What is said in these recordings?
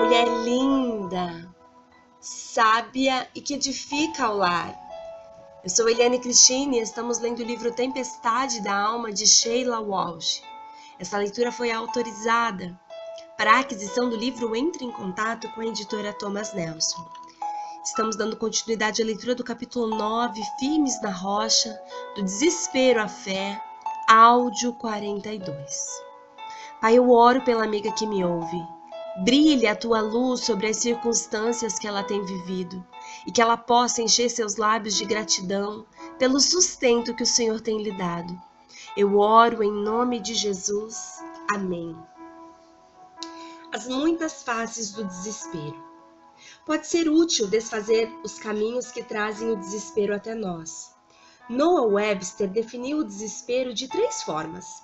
mulher linda, sábia e que edifica o lar. Eu sou Eliane Cristine e estamos lendo o livro Tempestade da Alma de Sheila Walsh. Essa leitura foi autorizada. Para a aquisição do livro, entre em contato com a editora Thomas Nelson. Estamos dando continuidade à leitura do capítulo 9, Firmes na Rocha, do Desespero à Fé, áudio 42. Pai, eu oro pela amiga que me ouve. Brilhe a tua luz sobre as circunstâncias que ela tem vivido e que ela possa encher seus lábios de gratidão pelo sustento que o Senhor tem lhe dado. Eu oro em nome de Jesus. Amém. As muitas faces do desespero. Pode ser útil desfazer os caminhos que trazem o desespero até nós. Noah Webster definiu o desespero de 3 formas.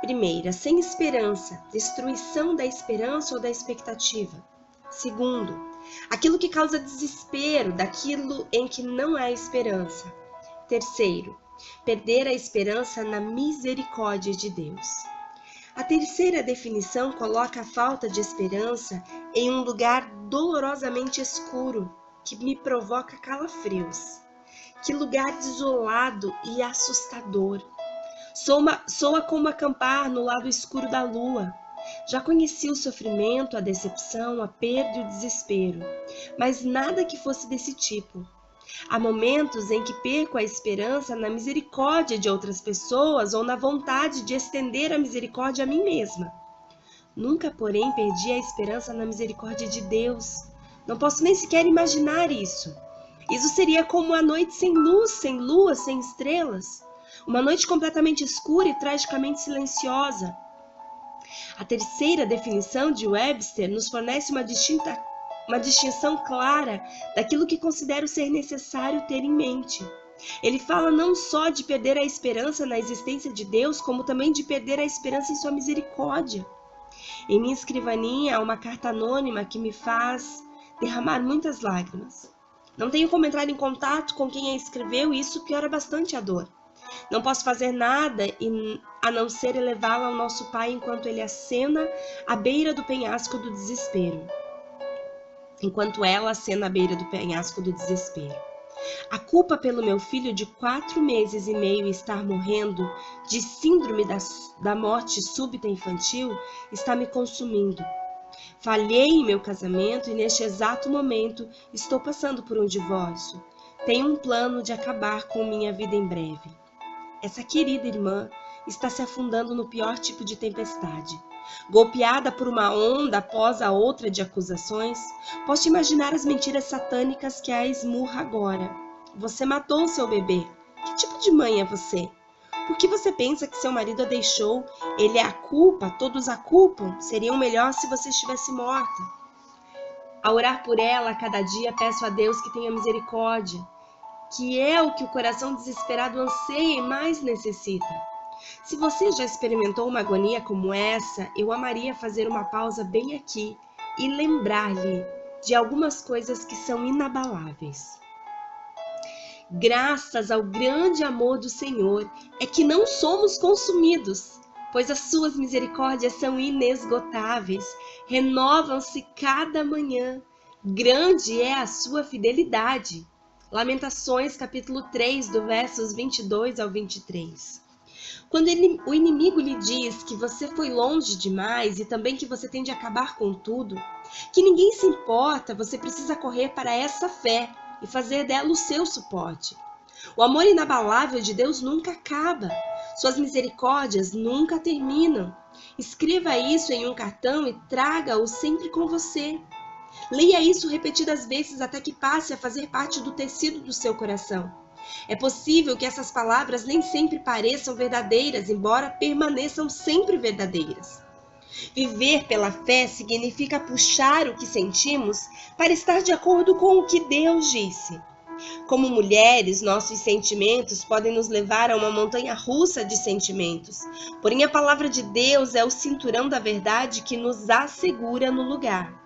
Primeira, sem esperança, destruição da esperança ou da expectativa. Segundo, aquilo que causa desespero daquilo em que não há esperança. Terceiro, perder a esperança na misericórdia de Deus. A terceira definição coloca a falta de esperança em um lugar dolorosamente escuro, que me provoca calafrios. Que lugar desolado e assustador. Soa como acampar no lado escuro da lua. Já conheci o sofrimento, a decepção, a perda e o desespero, mas nada que fosse desse tipo. Há momentos em que perco a esperança na misericórdia de outras pessoas ou na vontade de estender a misericórdia a mim mesma. Nunca, porém, perdi a esperança na misericórdia de Deus. Não posso nem sequer imaginar isso. Isso seria como uma noite sem luz, sem lua, sem estrelas. Uma noite completamente escura e tragicamente silenciosa. A terceira definição de Webster nos fornece uma distinção clara daquilo que considero ser necessário ter em mente. Ele fala não só de perder a esperança na existência de Deus, como também de perder a esperança em sua misericórdia. Em minha escrivaninha há uma carta anônima que me faz derramar muitas lágrimas. Não tenho como entrar em contato com quem a escreveu e isso piora bastante a dor. Não posso fazer nada a não ser elevá-la ao nosso Pai enquanto ele acena à beira do penhasco do desespero. Enquanto ela acena à beira do penhasco do desespero. A culpa pelo meu filho de 4 meses e meio estar morrendo de síndrome da morte súbita infantil está me consumindo. Falhei em meu casamento e neste exato momento estou passando por um divórcio. Tenho um plano de acabar com minha vida em breve. Essa querida irmã está se afundando no pior tipo de tempestade. Golpeada por uma onda após a outra de acusações, posso imaginar as mentiras satânicas que a esmurra agora. Você matou seu bebê. Que tipo de mãe é você? Por que você pensa que seu marido a deixou? Ele é a culpa? Todos a culpam? Seriam melhor se você estivesse morta. Ao orar por ela, a cada dia peço a Deus que tenha misericórdia, que é o que o coração desesperado anseia e mais necessita. Se você já experimentou uma agonia como essa, eu amaria fazer uma pausa bem aqui e lembrar-lhe de algumas coisas que são inabaláveis. Graças ao grande amor do Senhor é que não somos consumidos, pois as suas misericórdias são inesgotáveis, renovam-se cada manhã. Grande é a sua fidelidade. Lamentações, capítulo 3, do versos 22 ao 23. Quando o inimigo lhe diz que você foi longe demais e também que você tem de acabar com tudo, que ninguém se importa, você precisa correr para essa fé e fazer dela o seu suporte. O amor inabalável de Deus nunca acaba. Suas misericórdias nunca terminam. Escreva isso em um cartão e traga-o sempre com você. Leia isso repetidas vezes até que passe a fazer parte do tecido do seu coração. É possível que essas palavras nem sempre pareçam verdadeiras, embora permaneçam sempre verdadeiras. Viver pela fé significa puxar o que sentimos para estar de acordo com o que Deus disse. Como mulheres, nossos sentimentos podem nos levar a uma montanha-russa de sentimentos, porém a palavra de Deus é o cinturão da verdade que nos assegura no lugar.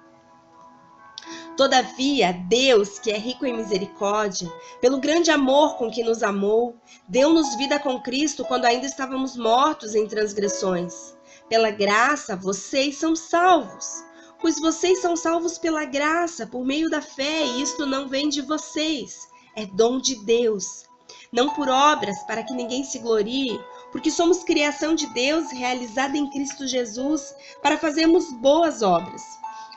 Todavia, Deus, que é rico em misericórdia, pelo grande amor com que nos amou, deu-nos vida com Cristo quando ainda estávamos mortos em transgressões. Pela graça, vocês são salvos. Pois vocês são salvos pela graça, por meio da fé, e isto não vem de vocês, é dom de Deus. Não por obras, para que ninguém se glorie, porque somos criação de Deus, realizada em Cristo Jesus, para fazermos boas obras,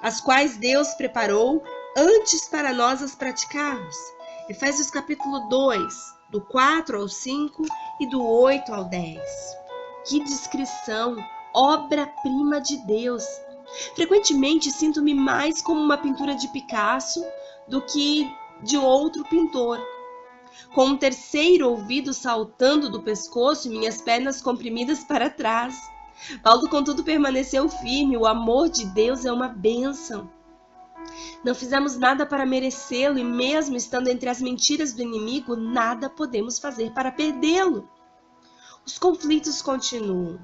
as quais Deus preparou antes para nós as praticarmos. Efésios capítulo 2, do 4 ao 5 e do 8 ao 10. Que descrição, obra-prima de Deus! Frequentemente sinto-me mais como uma pintura de Picasso do que de outro pintor. Com um terceiro ouvido saltando do pescoço e minhas pernas comprimidas para trás. Paulo, contudo, permaneceu firme. O amor de Deus é uma bênção. Não fizemos nada para merecê-lo e mesmo estando entre as mentiras do inimigo, nada podemos fazer para perdê-lo. Os conflitos continuam.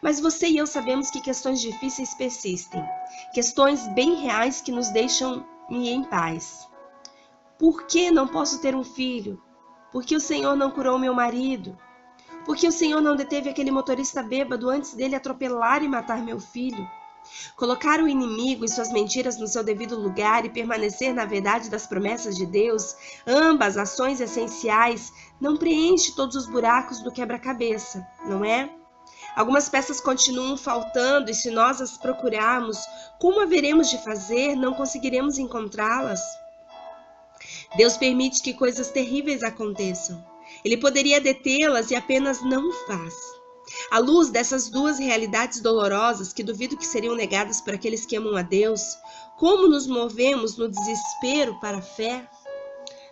Mas você e eu sabemos que questões difíceis persistem. Questões bem reais que nos deixam em paz. Por que não posso ter um filho? Por que o Senhor não curou meu marido? Por que o Senhor não deteve aquele motorista bêbado antes dele atropelar e matar meu filho? Colocar o inimigo e suas mentiras no seu devido lugar e permanecer na verdade das promessas de Deus, ambas ações essenciais, não preenche todos os buracos do quebra-cabeça, não é? Algumas peças continuam faltando e se nós as procurarmos, como haveremos de fazer? Não conseguiremos encontrá-las? Deus permite que coisas terríveis aconteçam. Ele poderia detê-las e apenas não faz. À luz dessas duas realidades dolorosas, que duvido que seriam negadas por aqueles que amam a Deus, como nos movemos no desespero para a fé?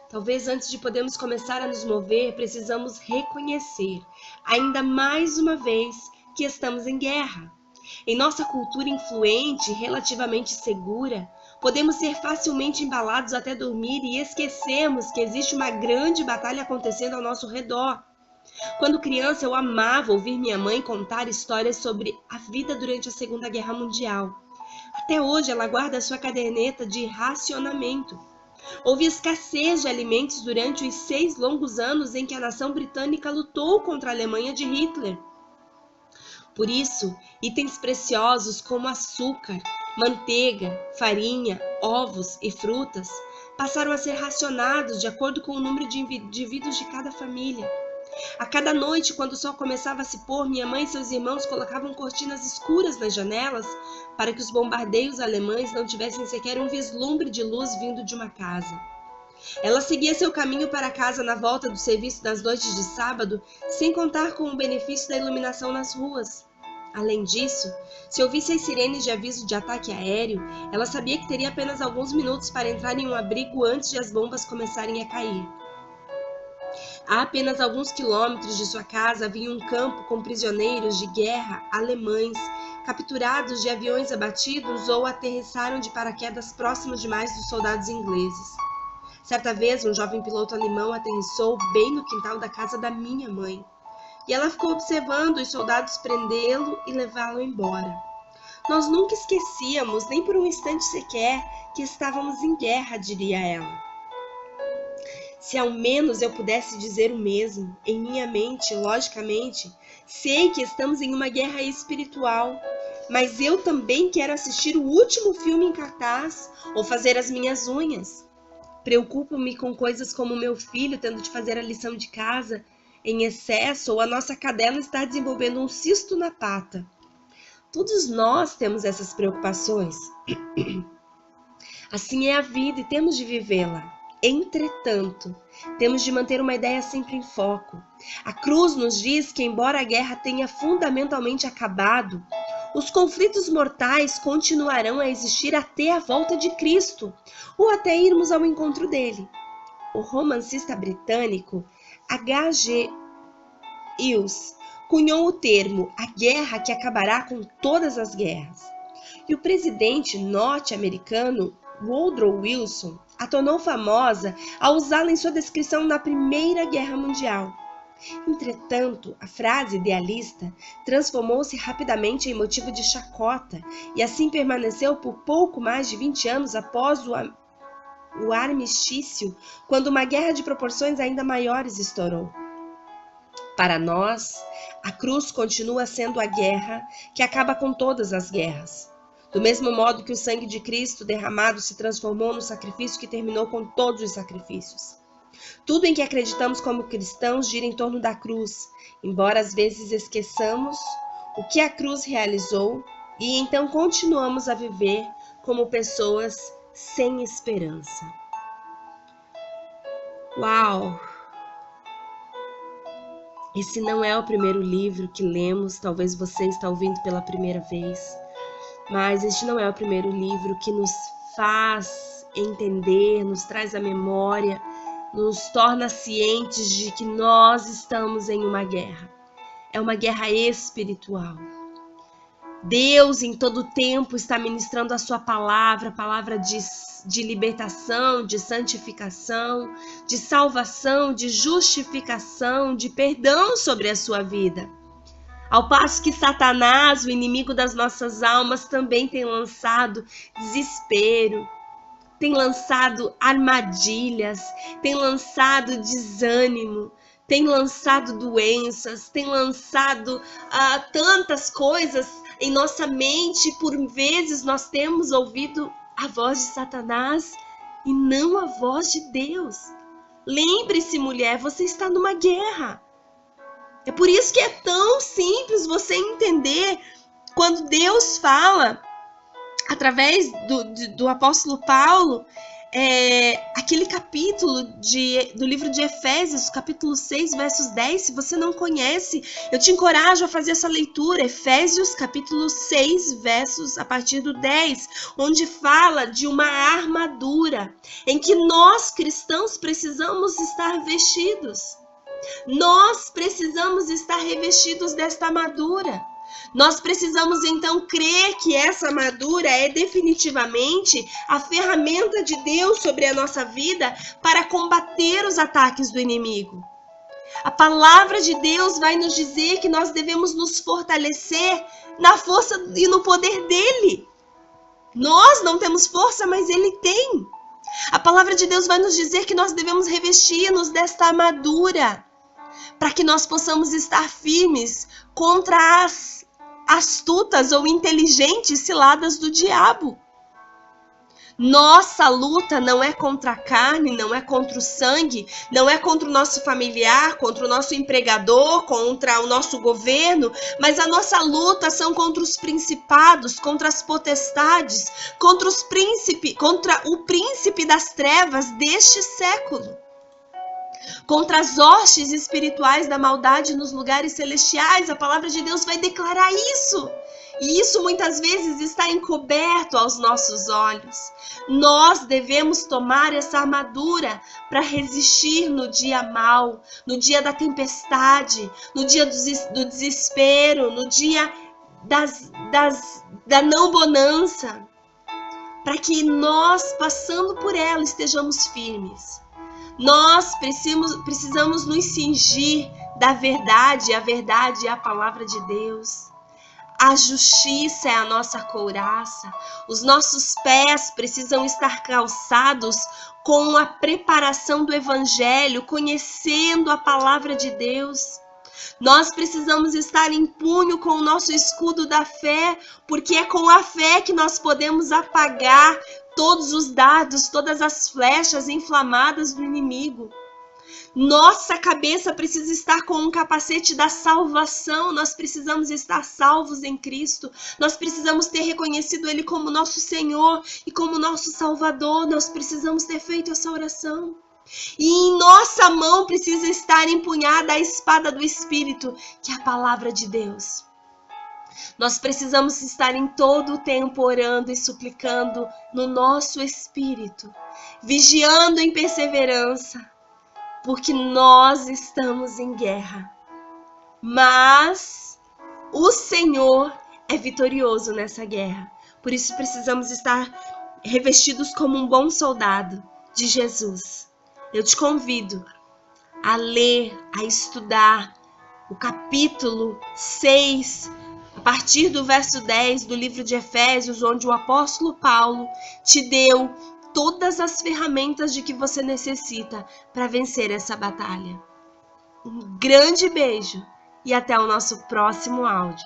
Talvez antes de podermos começar a nos mover, precisamos reconhecer, ainda mais uma vez, que estamos em guerra. Em nossa cultura influente e relativamente segura, podemos ser facilmente embalados até dormir e esquecemos que existe uma grande batalha acontecendo ao nosso redor. Quando criança, eu amava ouvir minha mãe contar histórias sobre a vida durante a Segunda Guerra Mundial. Até hoje, ela guarda sua caderneta de racionamento. Houve escassez de alimentos durante os 6 longos anos em que a nação britânica lutou contra a Alemanha de Hitler. Por isso, itens preciosos como açúcar, manteiga, farinha, ovos e frutas passaram a ser racionados de acordo com o número de indivíduos de cada família. A cada noite, quando o sol começava a se pôr, minha mãe e seus irmãos colocavam cortinas escuras nas janelas para que os bombardeios alemães não tivessem sequer um vislumbre de luz vindo de uma casa. Ela seguia seu caminho para casa na volta do serviço nas noites de sábado, sem contar com o benefício da iluminação nas ruas. Além disso, se ouvisse as sirenes de aviso de ataque aéreo, ela sabia que teria apenas alguns minutos para entrar em um abrigo antes de as bombas começarem a cair. A apenas alguns quilômetros de sua casa havia um campo com prisioneiros de guerra alemães, capturados de aviões abatidos ou aterrissaram de paraquedas próximos demais dos soldados ingleses. Certa vez, um jovem piloto alemão aterrissou bem no quintal da casa da minha mãe, e ela ficou observando os soldados prendê-lo e levá-lo embora. Nós nunca esquecíamos, nem por um instante sequer, que estávamos em guerra, diria ela. Se ao menos eu pudesse dizer o mesmo, em minha mente, logicamente, sei que estamos em uma guerra espiritual, mas eu também quero assistir o último filme em cartaz ou fazer as minhas unhas. Preocupo-me com coisas como meu filho tendo de fazer a lição de casa em excesso ou a nossa cadela estar desenvolvendo um cisto na pata. Todos nós temos essas preocupações. Assim é a vida e temos de vivê-la. Entretanto, temos de manter uma ideia sempre em foco. A cruz nos diz que, embora a guerra tenha fundamentalmente acabado, os conflitos mortais continuarão a existir até a volta de Cristo, ou até irmos ao encontro dele. O romancista britânico H.G. Wells cunhou o termo "a guerra que acabará com todas as guerras", e o presidente norte-americano Woodrow Wilson a tornou famosa ao usá-la em sua descrição na Primeira Guerra Mundial. Entretanto, a frase idealista transformou-se rapidamente em motivo de chacota e assim permaneceu por pouco mais de 20 anos após o armistício, quando uma guerra de proporções ainda maiores estourou. Para nós, a cruz continua sendo a guerra que acaba com todas as guerras. Do mesmo modo que o sangue de Cristo derramado se transformou no sacrifício que terminou com todos os sacrifícios. Tudo em que acreditamos como cristãos gira em torno da cruz, embora às vezes esqueçamos o que a cruz realizou e então continuamos a viver como pessoas sem esperança. Uau! Esse não é o primeiro livro que lemos, talvez você está ouvindo pela primeira vez, mas este não é o primeiro livro que nos faz entender, nos traz a memória, nos torna cientes de que nós estamos em uma guerra. É uma guerra espiritual. Deus em todo tempo está ministrando a sua palavra, palavra de libertação, de santificação, de salvação, de justificação, de perdão sobre a sua vida. Ao passo que Satanás, o inimigo das nossas almas, também tem lançado desespero, tem lançado armadilhas, tem lançado desânimo, tem lançado doenças, tem lançado tantas coisas em nossa mente. Por vezes nós temos ouvido a voz de Satanás e não a voz de Deus. Lembre-se, mulher, você está numa guerra. É por isso que é tão simples você entender quando Deus fala através do apóstolo Paulo, aquele capítulo do livro de Efésios, capítulo 6, versos 10, se você não conhece, eu te encorajo a fazer essa leitura, Efésios, capítulo 6, versos a partir do 10, onde fala de uma armadura, em que nós cristãos precisamos estar vestidos. Nós precisamos estar revestidos desta armadura. Nós precisamos então crer que essa armadura é definitivamente a ferramenta de Deus sobre a nossa vida para combater os ataques do inimigo. A palavra de Deus vai nos dizer que nós devemos nos fortalecer na força e no poder dele. Nós não temos força, mas ele tem. A palavra de Deus vai nos dizer que nós devemos revestir-nos desta armadura para que nós possamos estar firmes contra as astutas ou inteligentes ciladas do diabo. Nossa luta não é contra a carne, não é contra o sangue, não é contra o nosso familiar, contra o nosso empregador, contra o nosso governo, mas a nossa luta são contra os principados, contra as potestades, contra o príncipe das trevas deste século. Contra as hostes espirituais da maldade nos lugares celestiais. A palavra de Deus vai declarar isso. E isso muitas vezes está encoberto aos nossos olhos. Nós devemos tomar essa armadura para resistir no dia mau, no dia da tempestade, no dia do desespero, no dia da não bonança, para que nós, passando por ela, estejamos firmes. Nós precisamos nos cingir da verdade, a verdade é a palavra de Deus. A justiça é a nossa couraça. Os nossos pés precisam estar calçados com a preparação do Evangelho, conhecendo a palavra de Deus. Nós precisamos estar em punho com o nosso escudo da fé, porque é com a fé que nós podemos apagar todos os dardos, todas as flechas inflamadas do inimigo. Nossa cabeça precisa estar com um capacete da salvação. Nós precisamos estar salvos em Cristo. Nós precisamos ter reconhecido Ele como nosso Senhor e como nosso Salvador. Nós precisamos ter feito essa oração. E em nossa mão precisa estar empunhada a espada do Espírito, que é a palavra de Deus. Nós precisamos estar em todo o tempo orando e suplicando no nosso espírito, vigiando em perseverança, porque nós estamos em guerra. Mas o Senhor é vitorioso nessa guerra. Por isso precisamos estar revestidos como um bom soldado de Jesus. Eu te convido a ler, a estudar o capítulo 6, a partir do verso 10 do livro de Efésios, onde o apóstolo Paulo te deu todas as ferramentas de que você necessita para vencer essa batalha. Um grande beijo e até o nosso próximo áudio.